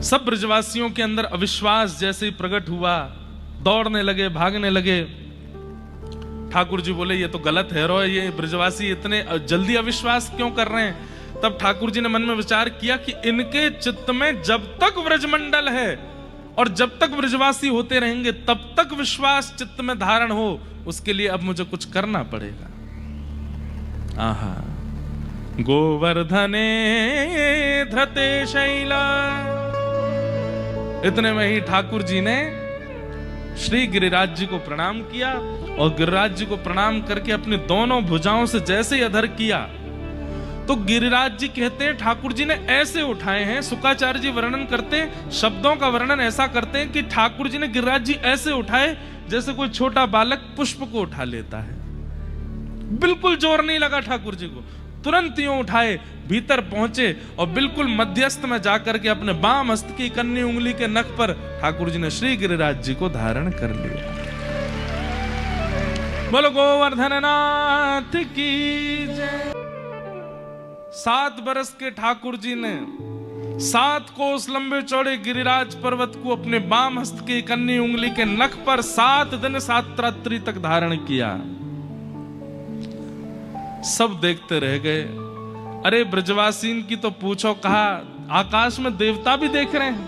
सब ब्रजवासियों के अंदर अविश्वास जैसे ही प्रकट हुआ, दौड़ने लगे, भागने लगे। ठाकुर जी बोले ये तो गलत है रो, ये ब्रजवासी इतने जल्दी अविश्वास क्यों कर रहे हैं। तब ठाकुर जी ने मन में विचार किया कि इनके चित्त में जब तक ब्रजमंडल है और जब तक ब्रजवासी होते रहेंगे तब तक विश्वास चित्त में धारण हो, उसके लिए अब मुझे कुछ करना पड़ेगा। आहा, गोवर्धने धृते शैला। इतने में ही ठाकुर जी ने श्री गिरिराज जी को प्रणाम किया और गिरिराज जी को प्रणाम करके अपनी दोनों भुजाओं से जैसे ही अधर किया तो गिरिराज जी कहते हैं ठाकुर जी ने ऐसे उठाए हैं। शुक्राचार्य जी वर्णन करते हैं, शब्दों का वर्णन ऐसा करते हैं कि ठाकुर जी ने गिरिराज जी ऐसे उठाए जैसे कोई छोटा बालक पुष्प को उठा लेता है। बिल्कुल जोर नहीं लगा ठाकुर जी को, तुरंत यूं उठाए, भीतर पहुंचे और बिल्कुल मध्यस्थ में जाकर के अपने बाम हस्त की कन्नी उंगली के नख पर ठाकुर जी ने श्री गिरिराज जी को धारण कर लिया। बोलो गोवर्धन नाथ की जय। 7 बरस के ठाकुर जी ने 7 कोस लंबे चौड़े गिरिराज पर्वत को अपने बाम हस्त की कन्नी उंगली के नख पर 7 दिन 7 रात्रि तक धारण किया। सब देखते रह गए। अरे ब्रजवासीन की तो पूछो कहा, आकाश में देवता भी देख रहे हैं।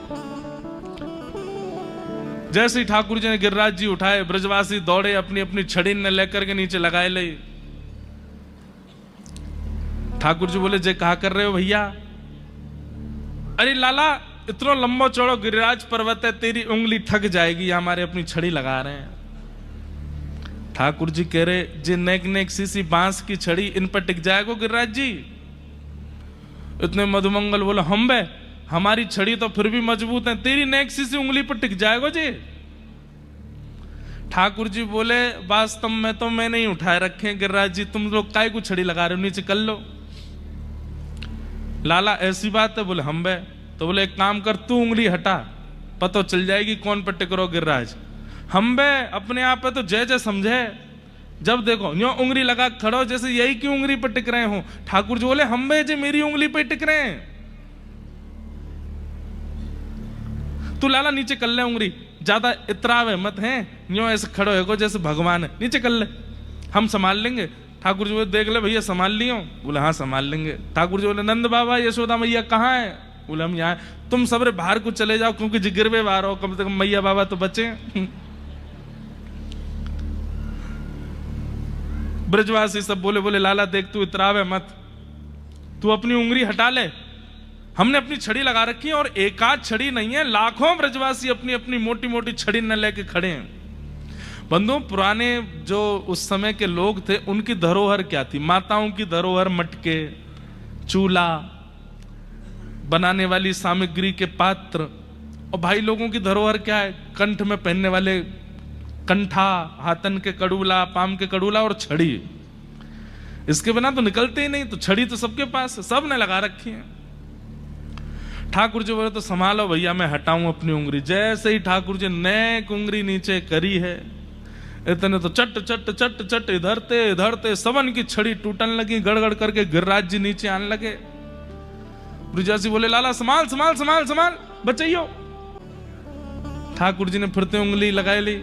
जैसे ही ठाकुर जी ने गिरिराज जी उठाए, ब्रजवासी दौड़े, अपनी अपनी छड़ी ने लेकर के नीचे लगाए ले। ठाकुर जी बोले जे कहा कर रहे हो भैया। अरे लाला, इतना लंबा चौड़ा गिरिराज पर्वत है, तेरी उंगली थक जाएगी, हमारे अपनी छड़ी लगा रहे हैं। ठाकुर जी कह रहे जे नेक नेक सी बांस की छड़ी इन पर टिक जाएगा गिरिराज जी। इतने मधुमंगल बोले हम बे, हमारी छड़ी तो फिर भी मजबूत है, तेरी नेक सी उंगली पर टिक जाएगा जी। ठाकुर जी बोले वास्तव में तो मैं नहीं उठाए रखे गिरिराज जी, तुम लोग काय को छड़ी लगा रहे हो, नीचे कर लो। लाला ऐसी बात है? बोले हम बे। तो बोले एक काम कर, तू उंगली हटा, पता चल जाएगी कौन पर टिक रहो गिरिराज। हम बे अपने आप पे तो जय जय समझे, जब देखो न्यो उंगली लगा खड़ो जैसे यही की उंगली पर टिक रहे हो। ठाकुर जी बोले हम बे जे मेरी उंगली पे टिक रहे हैं। तू लाला नीचे कर ले उंगली, ज्यादा इतरावे मत है, न्यो ऐसे खड़ो है को जैसे भगवान है, नीचे कर ले, हम संभाल लेंगे। ठाकुर जी बोले देख ले भैया संभाल लियो। बोले हाँ संभाल लेंगे। ठाकुर जी बोले नंद बाबा यशोदा मैया कहाँ है? बोले हम यहाँ। तुम सबरे बाहर को चले जाओ क्योंकि जिगिरवे बाहर हो, कम से कम मैया बाबा तो बचे। ब्रजवासी सब बोले बोले लाला देख तू इतरावे मत, तू अपनी उंगली हटा ले, हमने अपनी छड़ी लगा रखी है और एक आध छड़ी नहीं है, लाखों ब्रजवासी अपनी अपनी मोटी मोटी छड़ी न लेके खड़े हैं। बंधु, पुराने जो उस समय के लोग थे उनकी धरोहर क्या थी? माताओं की धरोहर मटके, चूल्हा, बनाने वाली सामग्री के पात्र, और भाई लोगों की धरोहर क्या है? कंठ में पहनने वाले कंठा, हाथन के कड़ूला, पाम के कड़ूला और छड़ी। इसके बिना तो निकलते ही नहीं, तो छड़ी तो सबके पास है, सब ने लगा रखी है। ठाकुर जी बोले तो संभालो भैया मैं हटाऊं अपनी उंगली। जैसे ही ठाकुर जी नेक उंगली नीचे करी है, इतने तो चट चट चट चट इधरते इधरते सबन की छड़ी टूटने लगी, गड़गड़ करके गिरिराज जी नीचे आने लगे। ब्रजवासी बोले लाला संभाल संभाल संभाल संभाल, बचाइयो। ठाकुर जी ने फिरते उंगली लगाई ली,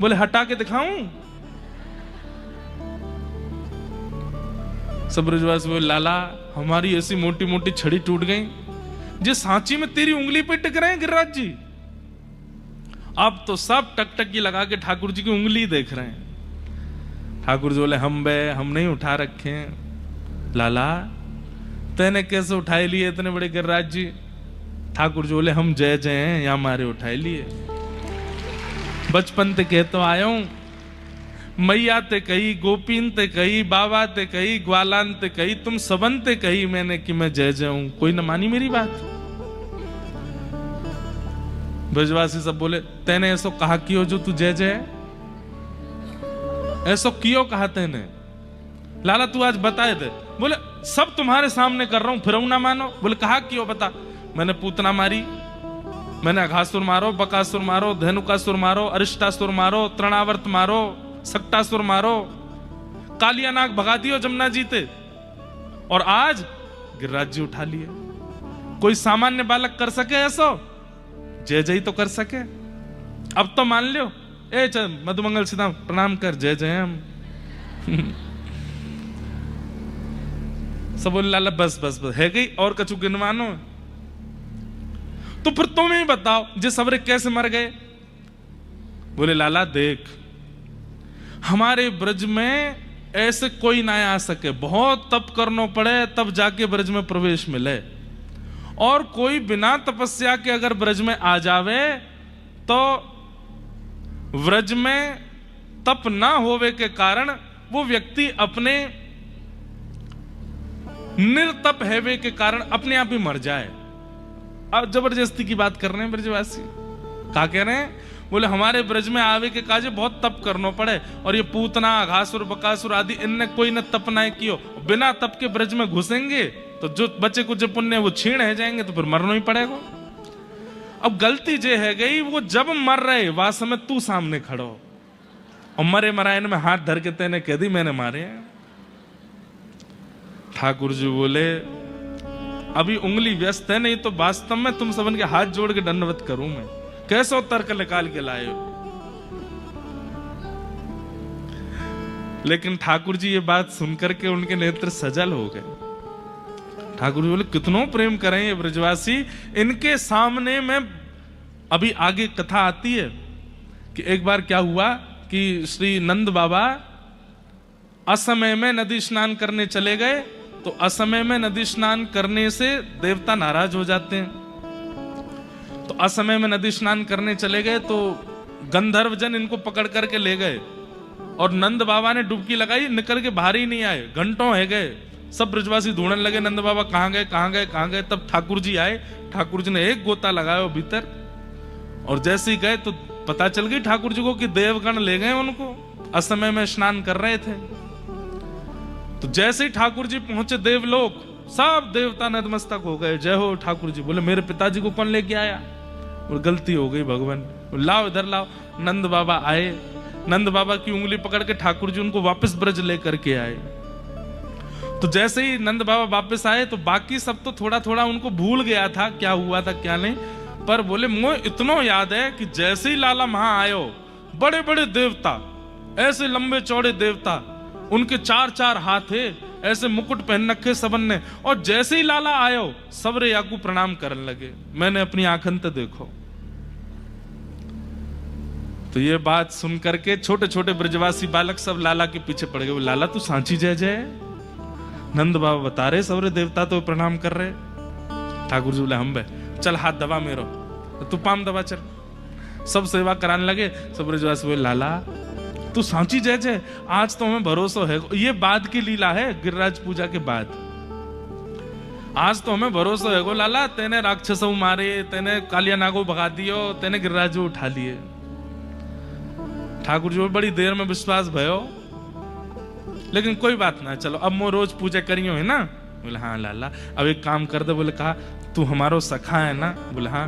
बोले हटा के दिखाऊं? सब ब्रजवासी बोले लाला हमारी ऐसी मोटी मोटी छड़ी टूट गई, जे सांची में तेरी उंगली पे टिक रहे हैं गिरिराज जी। अब तो सब टकटकी लगा के ठाकुर जी की उंगली देख रहे हैं। ठाकुर जी बोले हम बे, हम नहीं उठा रखे। लाला तेने कैसे उठाए लिए इतने बड़े गिरिराज जी? ठाकुर जी बोले हम जय जय हैं, या हमारे उठाए लिए। बचपन ते कह तो आया हूं, मैया ते कही, गोपीन ते कही, बाबा ते कही, ग्वालान ते कही, तुम सबन ते कही मैंने कि मैं जय जय हूं, कोई न मानी मेरी बात। ब्रजवासी सब बोले तेने ऐसो कहा कियो जो तू जय जय? ऐसो कियो कहा तेने? लाला तू आज बताए दे। बोले सब तुम्हारे सामने कर रहा हूं, फिर ना मानो। बोले कहा क्यों बता? मैंने पूतना मारी, मैंने अघासुर मारो, बकासुर मारो, धेनुकासुर मारो, अरिष्टासुर मारो, तृणावर्त मारो, सक्टासुर मारो, कालिया नाग भगा दियो जमुना जीते, और आज गिरिराज जी उठा लिए। कोई सामान्य बालक कर सके ऐसो? जय जय तो कर सके। अब तो मान लो, ए चल मधुमंगल सीधा प्रणाम कर, जय जय हम। सब बोले लाला बस बस बस है गई, और कछु गिनवानो। तो फिर तुम ही बताओ जे सबरे कैसे मर गए। बोले लाला देख, हमारे ब्रज में ऐसे कोई ना आ सके, बहुत तप करना पड़े तब जाके ब्रज में प्रवेश मिले, और कोई बिना तपस्या के अगर ब्रज में आ जावे तो व्रज में तप ना होवे के कारण वो व्यक्ति अपने निर्तप हैवे के कारण अपने आप ही मर जाए। अब जबरदस्ती की बात कर रहे हैं ब्रजवासी, क्या कह रहे हैं? बोले हमारे ब्रज में आवे के काजे बहुत तप करना पड़े, और ये पूतना घासुर बकासुर आदि इनने कोई न तप ना कियो, बिना तप के ब्रज में घुसेंगे तो जो बच्चे कुछ पुण्य वो छीण है जाएंगे, तो फिर मरना ही पड़ेगा। अब गलती जे है गई, वो जब मर रहे वह समय तू सामने खड़ो और मरे मरायन में हाथ धर के तेने कह दी मैंने मारे हैं। ठाकुर जी बोले अभी उंगली व्यस्त है, नहीं तो वास्तव में तुम सबन के हाथ जोड़ के दंडवत करूं मैं। कैसो तर्क निकाल के लाए हो। लेकिन ठाकुर जी ये बात सुनकर के उनके नेत्र सजल हो गए। ठाकुर जी बोले कितनों प्रेम करें ये ब्रजवासी, इनके सामने में। अभी आगे कथा आती है कि एक बार क्या हुआ कि श्री नंद बाबा असमय में नदी स्नान करने चले गए, तो असमय में नदी स्नान करने से देवता नाराज हो जाते हैं। तो असमय में नदी स्नान करने चले गए तो गंधर्व जन इनको पकड़ करके ले गए, और नंद बाबा ने डुबकी लगाई, निकल के बाहर ही नहीं आए, घंटों है गए। सब ब्रजवासी ढूंढने लगे नंद बाबा कहां गए कहां गए कहां गए। तब ठाकुर जी आए, ठाकुर जी ने एक गोता लगाया भीतर, और जैसे ही गए तो पता चल गई ठाकुर जी को कि देवगण ले गए उनको, असमय में स्नान कर रहे थे। तो जैसे ही ठाकुर जी पहुंचे देवलोक, सब देवता नतमस्तक हो गए, जय हो ठाकुर जी। बोले मेरे पिताजी को कौन लेके आया? और गलती हो गई भगवान, लाओ इधर लाओ। नंद बाबा आए, नंद बाबा की उंगली पकड़ के ठाकुर जी उनको वापस ब्रज लेकर के आए। तो जैसे ही नंद बाबा वापस आए तो बाकी सब तो थोड़ा थोड़ा उनको भूल गया था क्या हुआ था क्या नहीं, पर बोले मुझे इतना याद है कि जैसे ही लाला वहां आयो, बड़े बड़े देवता, ऐसे लंबे चौड़े देवता, उनके 4-4 हाथ है, ऐसे मुकुट पहन रखे सबन ने, और जैसे ही लाला आयो सबरे याकू प्रणाम करने लगे। मैंने अपनी आंखन ते देखो। तो ये बात सुन करके छोटे छोटे ब्रजवासी बालक सब लाला के पीछे पड़ गए। लाला तू सांची जय जय। नंद बाबा बता रहे सबरे देवता तो प्रणाम कर रहे। ठाकुर जी बोले हम बे चल हाथ दबा मेरो, तू पाम दबा चल। सब सेवा कराने लगे। सब ब्रजवासी बोले लाला तू सांची जय जय, आज तो हमें भरोसा है। ये बाद की लीला है, गिरिराज पूजा के बाद। आज तो हमें भरोसा है गो लाला, तेने राक्षसों मारे, तेने कालिया नागो भगा दियो, तेने गिरिराज उठा लिए। ठाकुर जी बड़ी देर में विश्वास भयो, लेकिन कोई बात ना, चलो अब मैं रोज पूजा करियो है ना। बोले हाँ लाला। अब एक काम कर दे। बोले कहा तू हमारो सखा है ना? बोले हाँ।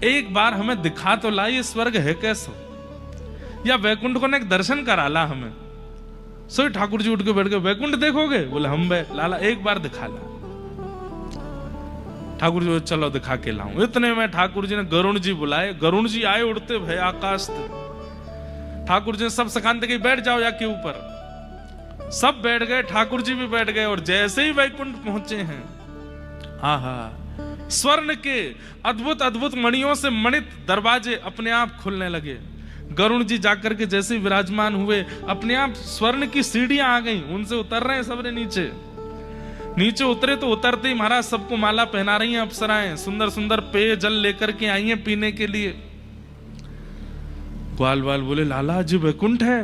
एक बार हमें दिखा तो ला ये स्वर्ग है कैसो, या वैकुंठ को एक दर्शन करा ला हमें। सो ठाकुर जी उठ के बैठ गए, वैकुंठ देखोगे? बोले हम बे लाला एक बार दिखा ला। ठाकुर जी चलो दिखा के लाऊं। इतने में ठाकुर जी ने गरुण जी बुलाए। गरुण जी आए उड़ते भय आकाश थे। ठाकुर जी ने सब सखानते के बैठ जाओ जाके ऊपर। सब बैठ गए, ठाकुर जी भी बैठ गए, और जैसे ही वैकुंठ पहुंचे हैं, आहा, स्वर्ण के अद्भुत अद्भुत मणियों से मणित दरवाजे अपने आप खुलने लगे। गरुण जी जाकर के जैसे विराजमान हुए, अपने आप स्वर्ण की सीढ़ियां आ गई, उनसे उतर रहे हैं सबरे नीचे। नीचे उतरे तो उतरते ही महाराज सबको माला पहना रही हैं अप्सराएं, सुंदर सुंदर पेय जल लेकर के आई हैं पीने के लिए। ग्वाल वाल बोले लाला जी वैकुंठ है?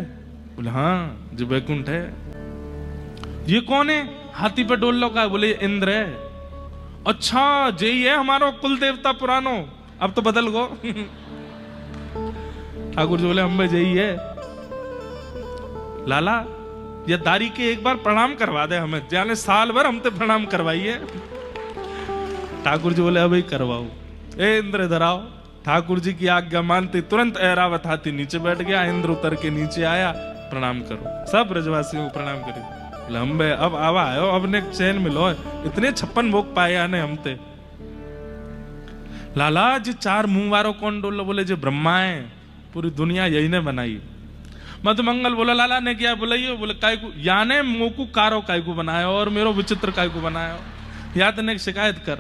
बोले हाँ जी वैकुंठ है। ये कौन है हाथी पे डोल लो का? बोले इंद्र है। अच्छा जय है हमारो कुल देवता पुरानो, अब तो बदल गो। ठाकुर जी बोले हम जय है। लाला ये दारी के एक बार प्रणाम करवा दे हमें, जाने साल भर हमसे प्रणाम करवाइए। ठाकुर जी बोले अभी करवाओ। ए इंद्र इधर आओ। ठाकुर जी की आज्ञा मानते तुरंत ऐरावत हाथी नीचे बैठ गया। इंद्र उतर के नीचे आया, प्रणाम करो। सब ब्रजवासियों को प्रणाम करो। लंबे अब आवा आयो, अब ने चैन मिलो, इतने 56 भोग पाए आने हमते। लाला जी 4 मुंह वारो कौन डोल? बोले जो ब्रह्मा है, पूरी दुनिया यही ने बनाई। मधुमंगल बोला लाला ने क्या? बोला ये। बोले काय को याने मोकू कारो काय को बनाया और मेरो विचित्र काय को बनाया, या तो ने शिकायत कर।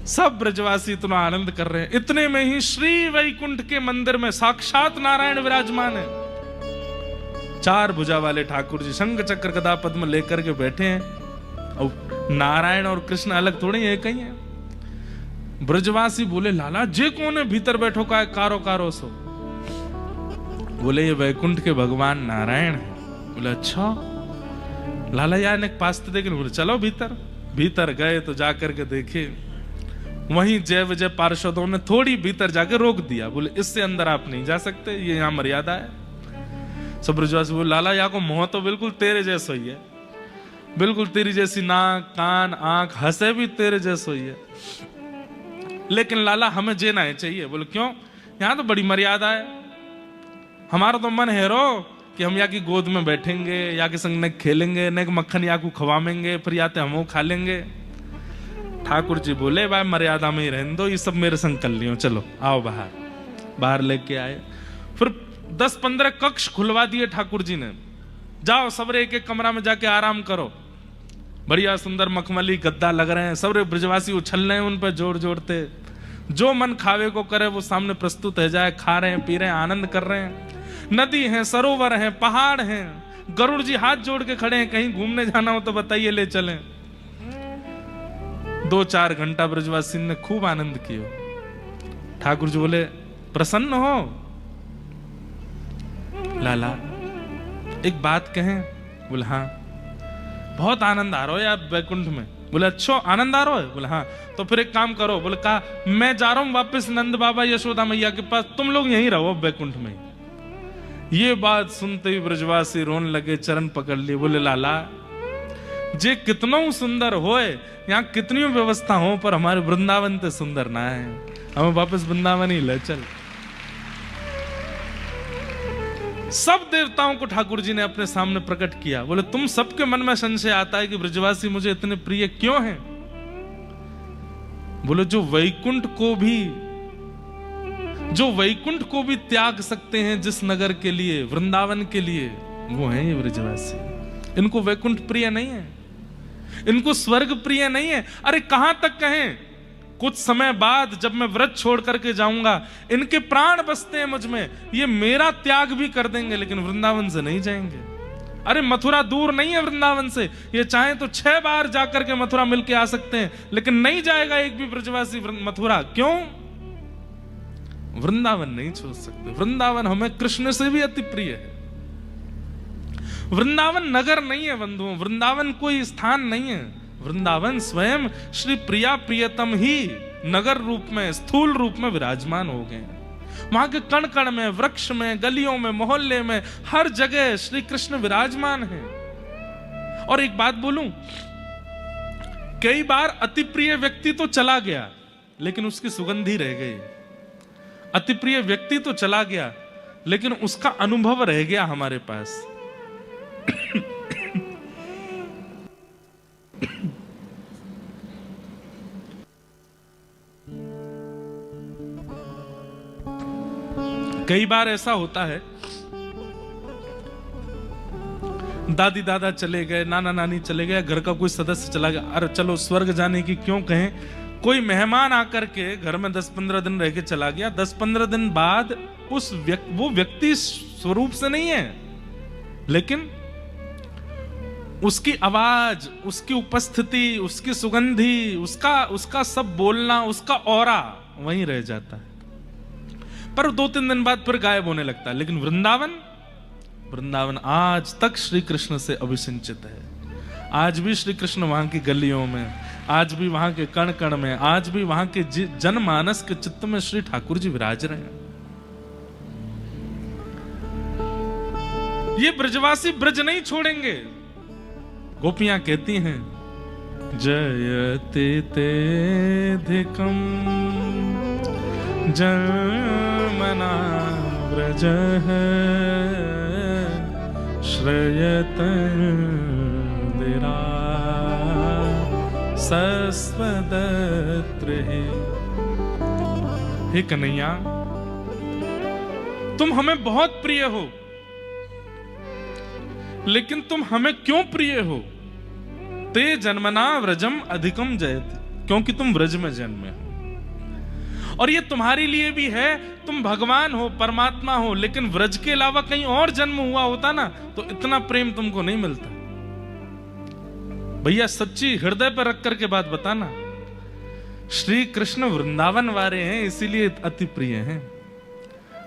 सब ब्रजवासी इतना आनंद कर रहे हैं। इतने में ही श्री वैकुंठ के मंदिर में साक्षात नारायण विराजमान है। 4 भुजा वाले ठाकुर जी शंख चक्र गदा पद्म लेकर के बैठे हैं। और नारायण और कृष्ण अलग थोड़े एक ही हैं। ब्रजवासी बोले लाला जे कौन है भीतर बैठो का कारो कारो सो? बोले ये वैकुंठ के भगवान नारायण है। बोले अच्छा लाला यार ने पास तो देखे। बोले चलो भीतर। भीतर गए तो जाकर के देखे, वहीं जय विजय पार्षदों ने थोड़ी भीतर जाके रोक दिया। बोले इससे अंदर आप नहीं जा सकते, ये यहाँ मर्यादा है। सब ब्रजवासी बोले लाला यहाँ को मुंह तो बिल्कुल तेरे जैसा ही है, बिल्कुल तेरी जैसी नाक कान आंख, हंसे भी तेरे जैसा ही है, लेकिन लाला हमें जेना है चाहिए। बोले क्यों? यहाँ तो बड़ी मर्यादा है। हमारा तो मन है रो कि हम यहाँ की गोद में बैठेंगे, यहाँ के संग ने खेलेंगे, ने मक्खन यहाँ को खवाएंगे, फिर याते हम खा लेंगे। ठाकुर जी बोले भाई मर्यादा में ही रहने दो, ये सब मेरे संग कर लियो, चलो आओ बाहर। बाहर लेके आए, फिर 10-15 कक्ष खुलवा दिए ठाकुर जी ने। जाओ सबरे एक एक कमरा में जाके आराम करो। बढ़िया सुंदर मखमली गद्दा लग रहे हैं, सबरे ब्रजवासी उछल रहे हैं उन पर जोर जोरते। जो मन खावे को करे वो सामने प्रस्तुत है जाए, खा रहे हैं पी रहे हैं आनंद कर रहे हैं। नदी है, सरोवर है, पहाड़ हैं। गरुड़ जी हाथ जोड़ के खड़े हैं, कहीं घूमने जाना हो तो बताइए ले चलें। 2-4 घंटा ब्रजवासी ने खूब आनंद किया। ठाकुर जी बोले प्रसन्न हो लाला? एक बात कहें? बोले हाँ। बहुत आनंद आ रहा हो यार वैकुंठ में। बोले अच्छा आनंद आ रहा है? बोले हाँ। तो फिर एक काम करो। बोले कहा मैं जा रहा हूं वापस नंद बाबा यशोदा मैया के पास, तुम लोग यहीं रहो वैकुंठ में। ये बात सुनते ही ब्रजवासी रोने लगे, चरण पकड़ लिए। बोले लाला जे कितनों सुंदर होए, यहाँ कितनी व्यवस्था हो, पर हमारे वृंदावन ते सुंदर ना है, हमें वापस वृंदावन ही ले चल। सब देवताओं को ठाकुर जी ने अपने सामने प्रकट किया। बोले तुम सबके मन में संशय आता है कि ब्रजवासी मुझे इतने प्रिय क्यों हैं? बोले जो वैकुंठ को भी त्याग सकते हैं जिस नगर के लिए, वृंदावन के लिए, वो हैं ये ब्रजवासी। इनको वैकुंठ प्रिय नहीं है, इनको स्वर्ग प्रिय नहीं है। अरे कहां तक कहें, कुछ समय बाद जब मैं व्रत छोड़ करके जाऊंगा, इनके प्राण बसते हैं मुझ में, ये मेरा त्याग भी कर देंगे लेकिन वृंदावन से नहीं जाएंगे। अरे मथुरा दूर नहीं है वृंदावन से, ये चाहे तो 6 बार जाकर के मथुरा मिलके आ सकते हैं, लेकिन नहीं जाएगा एक भी ब्रजवासी मथुरा। क्यों? वृंदावन नहीं छोड़ सकते। वृंदावन हमें कृष्ण से भी अति प्रिय है। वृंदावन नगर नहीं है बंधुओं, वृंदावन कोई स्थान नहीं है। वृंदावन स्वयं श्री प्रिया प्रियतम ही नगर रूप में, स्थूल रूप में विराजमान हो गए। वहां के कण कण में, वृक्ष में, गलियों में, मोहल्ले में, हर जगह श्री कृष्ण विराजमान है। और एक बात बोलूं, कई बार अति प्रिय व्यक्ति तो चला गया लेकिन उसकी सुगंधी रह गई। अति प्रिय व्यक्ति तो चला गया लेकिन उसका अनुभव रह गया हमारे पास। कई बार ऐसा होता है, दादी दादा चले गए, नाना नानी चले गए, घर का कोई सदस्य चला गया, अरे चलो स्वर्ग जाने की क्यों कहें, कोई मेहमान आकर के घर में 10-15 दिन रह के चला गया, 10-15 दिन बाद वो व्यक्ति स्वरूप से नहीं है, लेकिन उसकी आवाज, उसकी उपस्थिति, उसकी सुगंधी, उसका सब बोलना, उसका ऑरा वहीं रह जाता है। पर 2-3 दिन बाद फिर गायब होने लगता है। लेकिन वृंदावन आज तक श्री कृष्ण से अभिसिंचित है। आज भी श्री कृष्ण वहां की गलियों में, आज भी वहां के कण कण में, आज भी वहां के जनमानस के चित्त में श्री ठाकुर जी विराज रहे हैं। ये ब्रजवासी ब्रज नहीं छोड़ेंगे। गोपियां कहती हैं जयते तेधिकम जन्मना व्रजः श्रयतर्दिरा सस्वदत्र हे कन्हैया, तुम हमें बहुत प्रिय हो, लेकिन तुम हमें क्यों प्रिय हो? ते जन्मना व्रजम अधिकम जयते, क्योंकि तुम व्रज में जन्मे हो। और ये तुम्हारे लिए भी है, तुम भगवान हो, परमात्मा हो, लेकिन व्रज के अलावा कहीं और जन्म हुआ होता ना तो इतना प्रेम तुमको नहीं मिलता। भैया सच्ची हृदय पर रख करके बात बताना। श्री कृष्ण वृंदावन वाले हैं, इसीलिए अति प्रिय हैं।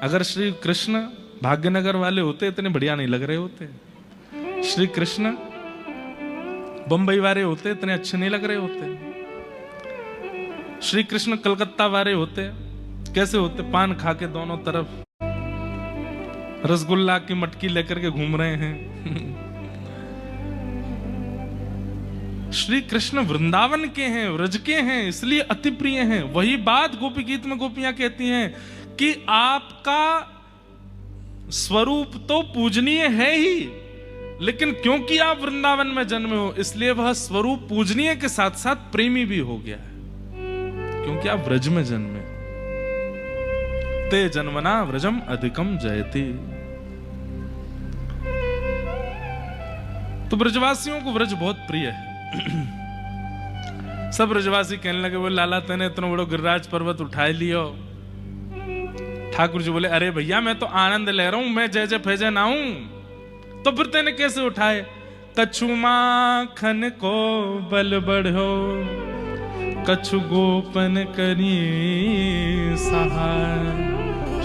अगर श्री कृष्ण भाग्यनगर वाले होते इतने बढ़िया नहीं लग रहे होते। श्री कृष्ण बंबई वाले होते इतने अच्छे नहीं लग रहे होते। श्री कृष्ण कलकत्ता वाले होते कैसे होते? पान खा के दोनों तरफ रसगुल्ला की मटकी लेकर के घूम रहे हैं। श्री कृष्ण वृंदावन के हैं, व्रज के हैं, इसलिए अति प्रिय हैं। वही बात गोपी गीत में गोपियां कहती हैं कि आपका स्वरूप तो पूजनीय है ही, लेकिन क्योंकि आप वृंदावन में जन्मे हो इसलिए वह स्वरूप पूजनीय के साथ साथ प्रेमी भी हो गया है, क्योंकि आप व्रज में जन्मे। ते जन्मना व्रजम अधिकम जयते। तो ब्रजवासियों को व्रज बहुत प्रिय है। सब ब्रजवासी कहने लगे, वो लाला तने इतना बड़ो गिरिराज पर्वत उठाए लियो। ठाकुर जी बोले, अरे भैया मैं तो आनंद ले रहा हूं, मैं जय जय फैजय ना हूं, तो फिर तेने कैसे उठाए? कछु माखन को बल बढ़ो, कछु गोपन करी सहाय,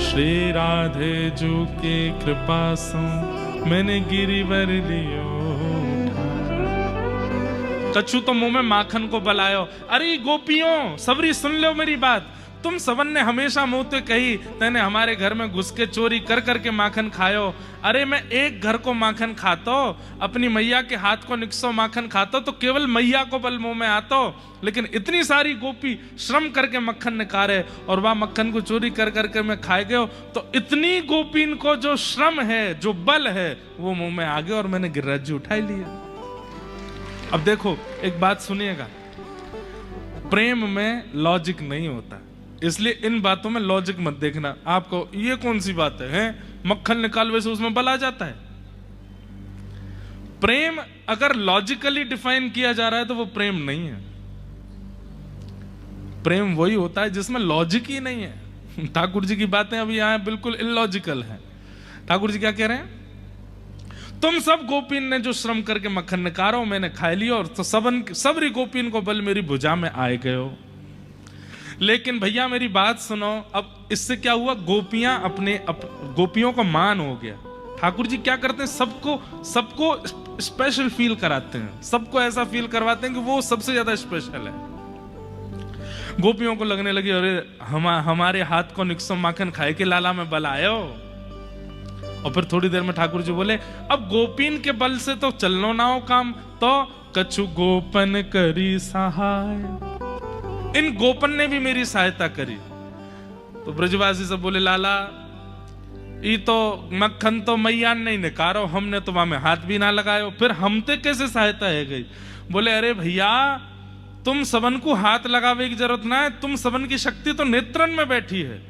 श्री राधे जू के कृपा सो मैंने गिरिवर लियो। कछु तो मुंह में माखन को बलायो। अरे गोपियों सबरी सुन लो मेरी बात, तुम सबन ने हमेशा मुंह ते कही तेने हमारे घर में घुस के चोरी कर करके माखन खायो। अरे मैं एक घर को माखन खातो, अपनी मैया के हाथ को निकसो माखन खातो तो केवल मैया को बल मुंह में आतो, लेकिन इतनी सारी गोपी श्रम करके मक्खन निकाले और वह मक्खन को चोरी कर करके मैं खाए गयो, तो इतनी गोपीन को जो श्रम है, जो बल है, वो मुंह में आ गया और मैंने गिरिराज जी उठा लिया। अब देखो एक बात सुनिएगा, प्रेम में लॉजिक नहीं होता, इसलिए इन बातों में लॉजिक मत देखना। आपको ये कौन सी बात है, मक्खन निकाल वैसे उसमें बल आ जाता है। प्रेम अगर लॉजिकली डिफाइन किया जा रहा है तो वो प्रेम नहीं है। प्रेम वही होता है जिसमें लॉजिक ही नहीं है। ठाकुर जी की बातें अभी यहां बिल्कुल इलॉजिकल है। ठाकुर जी क्या कह रहे हैं? तुम सब गोपीन ने जो श्रम करके मक्खन निकालो मैंने खा लिया, और तो सबरी गोपीन को बल मेरी भुजा में आए गए हो। लेकिन भैया मेरी बात सुनो, अब इससे क्या हुआ? गोपियां गोपियों का मान हो गया। ठाकुर जी क्या करते हैं? सबको स्पेशल फील कराते हैं, सबको ऐसा फील करवाते हैं कि वो सबसे ज्यादा स्पेशल है। गोपियों को लगने लगी अरे हमारे हाथ को निक्सो माखन खाए के लाला में बल आयो। और फिर थोड़ी देर में ठाकुर जी बोले, अब गोपीन के बल से तो चलनो ना हो काम, तो कछु गोपन करी सहाय, इन गोपन ने भी मेरी सहायता करी। तो ब्रजवासी सब बोले, लाला ये तो मक्खन तो मैया नहीं निकारो, हमने तो वहां में हाथ भी ना लगायो, फिर हमते कैसे सहायता है गई? बोले अरे भैया तुम सबन को हाथ लगावे की जरूरत ना है, तुम सबन की शक्ति तो नेत्रन में बैठी है।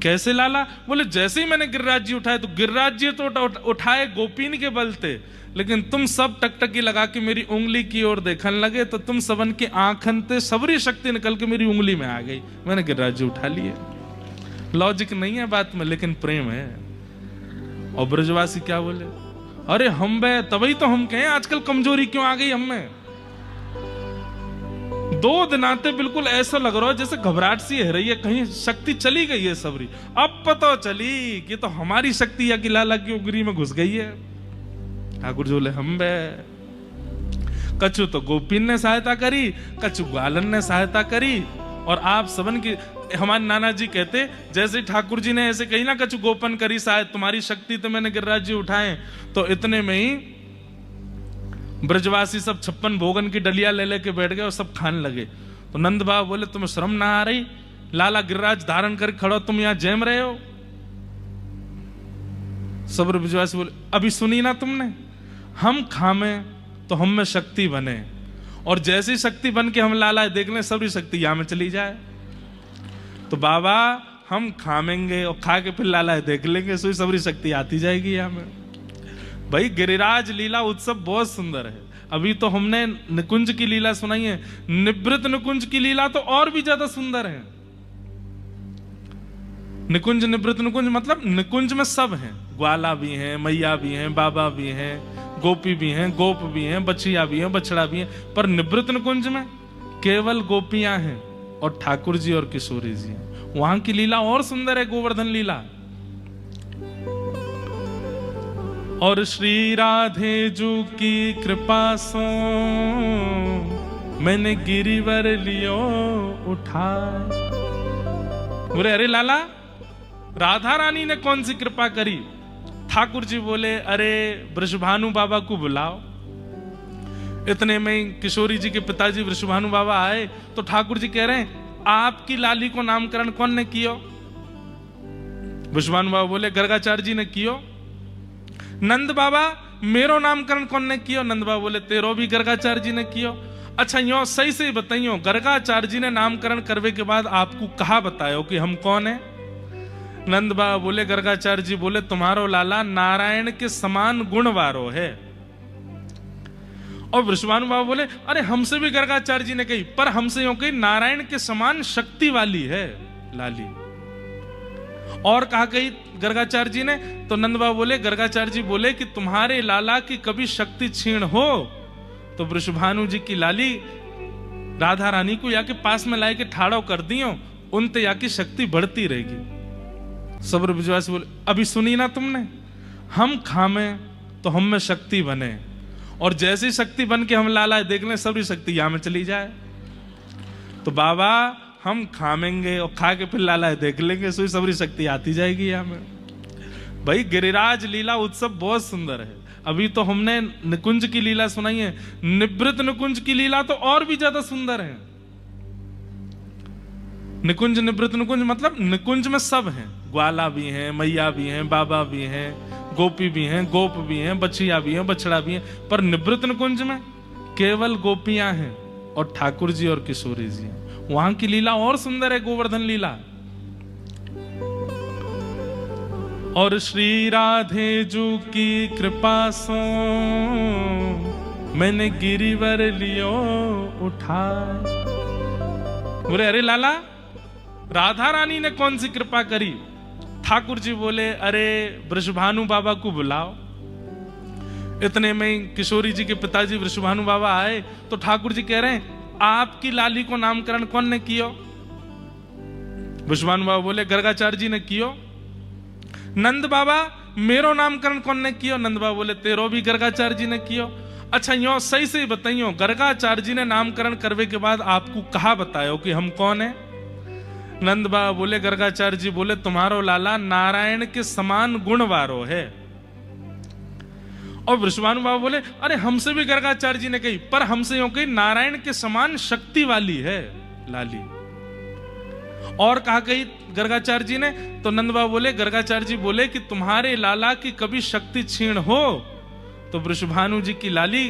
कैसे लाला? बोले जैसे ही मैंने गिरिराज जी उठाए तो गिरिराज जी तो उठाए गोपीन के बल थे, लेकिन तुम सब टकटकी लगा के मेरी उंगली की ओर देखने लगे तो तुम सबन की आंखन ते सबरी शक्ति निकल के मेरी उंगली में आ गई, मैंने गिरिराज जी उठा लिए। लॉजिक नहीं है बात में, लेकिन प्रेम है। और ब्रजवासी क्या बोले, अरे हम बे तभी तो हम कहें आजकल कमजोरी क्यों आ गई हमें। 2 दिन आते बिल्कुल ऐसा लग रहा है जैसे घबराहट सी है रही है, कहीं शक्ति चली गई है सबरी। अब पता चली कि तो हमारी शक्ति या कि लाला की उंगली में घुस गई है। ठाकुर जी बोले हम बे, कछु तो गोपीन ने सहायता करी, कछु ग्वालन ने सहायता करी, और आप सबन की, हमारे नाना जी कहते जैसे ठाकुर जी ने ऐसे कही ना कछु गोपन करी शायद तुम्हारी शक्ति तो मैंने गिरिराज जी उठाए, तो इतने में ही ब्रजवासी सब 56 भोगन की डलिया ले लेके बैठ गए और सब खाने लगे। तो नंद बाबा बोले तुम्हें शर्म ना आ रही? लाला गिरिराज धारण कर खड़ो, तुम यहां जैम रहे हो। सब ब्रजवासी बोले अभी सुनी ना तुमने, हम खामे तो हम में शक्ति बने, और जैसी शक्ति बन के हम लाला देख लें सबरी शक्ति यहाँ में चली जाए। तो बाबा हम खामेंगे और खा के फिर लाला देख लेंगे, सोई सबरी शक्ति आती जाएगी यहाँ में। भाई गिरिराज लीला उत्सव बहुत सुंदर है। अभी तो हमने निकुंज की लीला सुनाई है, निवृत्त निकुंज की लीला तो और भी ज्यादा सुंदर है। निकुंज निवृत्त निकुंज मतलब निकुंज में सब हैं, ग्वाला भी हैं, मैया भी हैं, बाबा भी हैं, गोपी भी हैं, गोप भी हैं, बछिया भी हैं, बछड़ा भी हैं, पर निवृत्त निकुंज में केवल गोपियां हैं और ठाकुर जी और किशोरी जी हैं। वहां की लीला और सुंदर है, गोवर्धन लीला। और श्री राधे जू की कृपा सो मैंने गिरिवर लियो उठा। बोले अरे लाला राधा रानी ने कौन सी कृपा करी? ठाकुर जी बोले अरे वृषभानु बाबा को बुलाओ। इतने में किशोरी जी के पिताजी वृषभानु बाबा आए तो ठाकुर जी कह रहे हैं आपकी लाली को नामकरण कौन ने कियो? वृषभानु बाबा बोले गर्गाचार्य जी ने कियो। नंद बाबा मेरो नामकरण कौन ने कियो? नंद बाबा बोले तेरो भी गर्गाचार्य जी ने कियो। अच्छा यो सही से बताइयो गर्गाचार्य जी ने नामकरण करवे के बाद आपको कहा बतायो कि हम कौन है? नंद बाबा बोले गर्गाचार्य जी बोले तुम्हारो लाला नारायण के समान गुणवारो है। और वृषभानु बाबा बोले अरे हमसे भी गर्गाचार्य जी ने कही, पर हमसे यूं कही नारायण के समान शक्ति वाली है लाली। और कहा कही गर्गाचार्य जी ने? तो नंद बाबा बोले गर्गाचार्य जी बोले कि तुम्हारे लाला की कभी शक्ति क्षीण हो तो वृषभानु जी की लाली राधा रानी को या के पास में लाए के ठाड़ो कर दियो, उनते या की शक्ति बढ़ती रहेगी। सब्र विश्वास बोले अभी सुनी ना तुमने, हम खामे तो हम में शक्ति बने और जैसी शक्ति बन के हम लाला देख लें सबरी शक्ति यहाँ में चली जाए। तो बाबा हम खामेंगे और खा के फिर लाला देख लेंगे, सोई सबरी शक्ति आती जाएगी यहाँ में। भाई गिरिराज लीला उत्सव बहुत सुंदर है। अभी तो हमने निकुंज की लीला सुनाई है, निवृत्त निकुंज की लीला तो और भी ज्यादा सुंदर है। निकुंज निवृत्त निकुंज मतलब निकुंज में सब हैं, ग्वाला भी हैं, मैया भी हैं, बाबा भी हैं, गोपी भी हैं, गोप भी हैं, बछिया भी हैं, बछड़ा भी हैं, पर निवृत्त निकुंज में केवल गोपियां हैं और ठाकुर जी और किशोरी जी हैं। वहां की लीला और सुंदर है, गोवर्धन लीला। और श्री राधे जू की कृपा सो मैंने गिरिवर लियो उठा। बोले अरे लाला राधा रानी ने कौन सी कृपा करी? ठाकुर जी बोले अरे वृषभानु बाबा को बुलाओ। इतने में किशोरी जी के पिताजी वृषभानु बाबा आए तो ठाकुर जी कह रहे हैं आपकी लाली को नामकरण कौन ने कियो? वृषभानु बाबा बोले गर्गाचार्य जी ने कियो। नंद बाबा मेरो नामकरण कौन ने कियो? नंद बाबा बोले तेरो भी गर्गाचार्य जी ने कियो। अच्छा यो सही से बताइयो गर्गाचार्य जी ने नामकरण करवे के बाद आपको कहा बतायो कि हम कौन है? नंद बाबा बोले गर्गाचार्य जी बोले तुम्हारो लाला नारायण के समान गुणवारो है। और वृषभानु बाबा बोले अरे हमसे भी गर्गाचार्य जी ने कही, पर हमसे यूं कही नारायण के समान शक्ति वाली है लाली। और कहा कही गर्गाचार्य जी ने? तो नंद बाबा बोले गर्गाचार्य जी बोले कि तुम्हारे लाला की कभी शक्ति क्षीण हो तो वृषभानु जी की लाली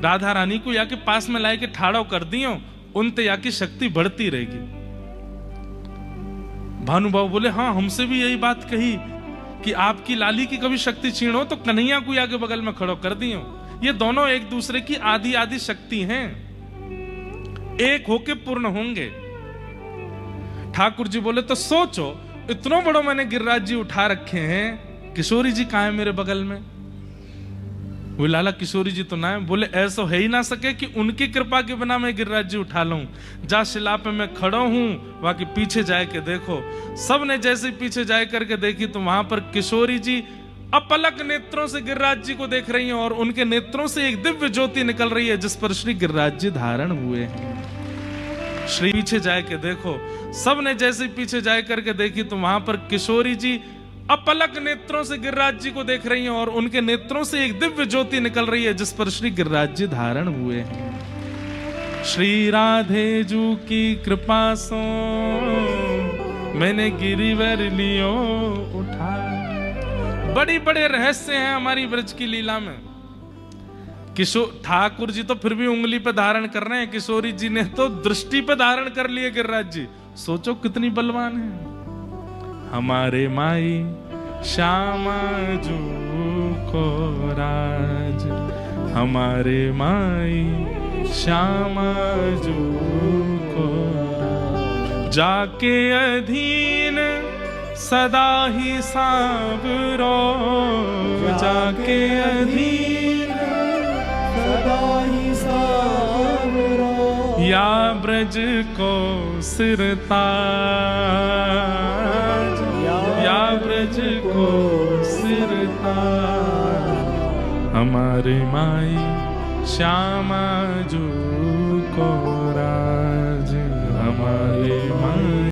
राधा रानी को या के पास में लाए के ठाड़ो कर दियो, उनते या की शक्ति बढ़ती रहेगी। भानु बाबू बोले हाँ हमसे भी यही बात कही कि आपकी लाली की कभी शक्ति क्षीण हो तो कन्हैया को आगे बगल में खड़ो कर दियो। ये दोनों एक दूसरे की आदि आदि शक्ति हैं, एक होके पूर्ण होंगे। ठाकुर जी बोले तो सोचो इतना बड़ा मैंने गिरिराज जी उठा रखे हैं, किशोरी जी कहाँ है मेरे बगल में? वो लाला किशोरी जी तो ना है। बोले ऐसा है ही ना सके कि उनकी कृपा के बिना मैं गिरिराज जी उठा लूं। जा शिला पे मैं खड़ा हूं, बाकी पीछे जाए के देखो। सब ने जैसे पीछे जाए करके देखी तो वहां पर किशोरी जी अपलक नेत्रों से गिरिराज जी को देख रही हैं और उनके नेत्रों से एक दिव्य ज्योति निकल रही है जिस पर श्री गिरिराज जी धारण हुए हैं। श्री पीछे जाए के देखो। सब ने जैसे पीछे जाए करके देखी तो वहां पर किशोरी जी अपलक नेत्रों से गिरिराज जी को देख रही हैं और उनके नेत्रों से एक दिव्य ज्योति निकल रही है जिस पर श्री गिरिराज जी धारण हुए हैं। श्री राधे जू की कृपा सो मैंने गिरिवर लियो उठा। बड़ी बड़े रहस्य हैं हमारी ब्रज की लीला में। किशोर ठाकुर जी तो फिर भी उंगली पे धारण कर रहे हैं, किशोरी जी ने तो दृष्टि पे धारण कर लिए गिरिराज जी। सोचो कितनी बलवान है। हमारे माई श्यामा जू को राज, हमारे माई श्यामा जू को राज, जाके अधीन सदा ही सांवरो, जाके अधीन सदा ही सांवरो, या ब्रज को सिरताज, या ब्रज को सिरताज, हमारे माई श्यामा जू को राज, हमारे माई।